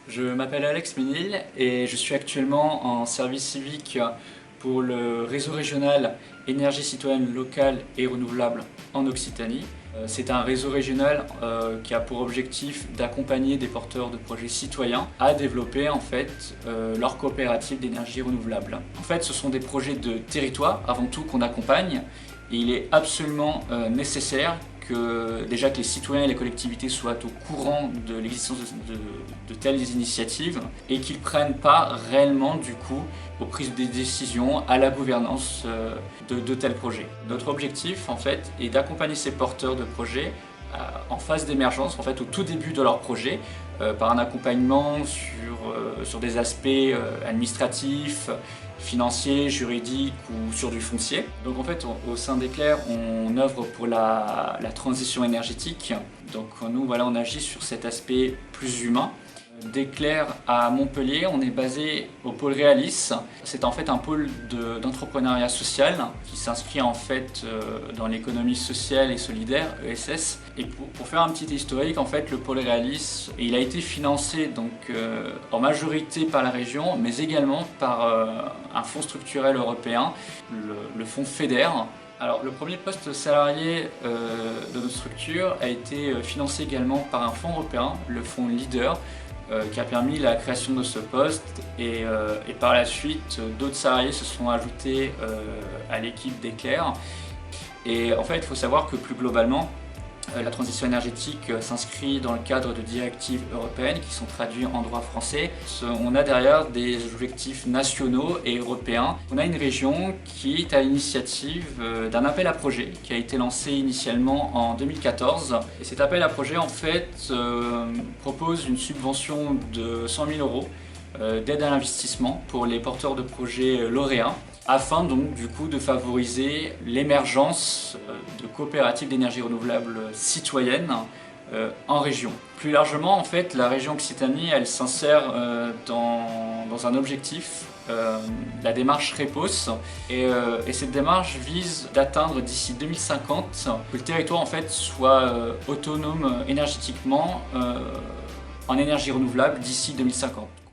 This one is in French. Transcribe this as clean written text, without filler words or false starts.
Je m'appelle Alex Ménil et je suis actuellement en service civique pour le réseau régional énergie citoyenne locale et renouvelable en Occitanie. C'est un réseau régional qui a pour objectif d'accompagner des porteurs de projets citoyens à développer leur coopérative d'énergie renouvelable. En fait, ce sont des projets de territoire avant tout qu'on accompagne et il est absolument nécessaire que les citoyens et les collectivités soient au courant de l'existence de telles initiatives et qu'ils ne prennent pas réellement du coup aux prises de décision, à la gouvernance de tels projets. Notre objectif en fait est d'accompagner ces porteurs de projets en phase d'émergence, au tout début de leur projet, par un accompagnement sur des aspects administratifs, financiers, juridiques ou sur du foncier. Donc en fait, au sein d'Eclair, on œuvre pour la transition énergétique. Donc nous, on agit sur cet aspect plus humain. D'Eclair à Montpellier, on est basé au pôle Realis. C'est en fait un pôle d'entrepreneuriat social qui s'inscrit dans l'économie sociale et solidaire, ESS. Et pour faire un petit historique, le pôle Realis, il a été financé en majorité par la région, mais également par un fonds structurel européen, le fonds FEDER. Alors, le premier poste salarié de notre structure a été financé également par un fonds européen, le fonds LEADER, qui a permis la création de ce poste et par la suite d'autres salariés se sont ajoutés à l'équipe d'Eclair. Et en fait il faut savoir que plus globalement la transition énergétique s'inscrit dans le cadre de directives européennes qui sont traduites en droit français. On a derrière des objectifs nationaux et européens. On a une région qui est à l'initiative d'un appel à projet qui a été lancé initialement en 2014. Et cet appel à projet propose une subvention de 100 000 € d'aide à l'investissement pour les porteurs de projets lauréats, afin de favoriser l'émergence de coopératives d'énergie renouvelable citoyennes en région. Plus largement, la région Occitanie, elle s'insère dans un objectif, la démarche REPOS, et cette démarche vise d'atteindre d'ici 2050 que le territoire soit autonome énergétiquement en énergie renouvelable d'ici 2050.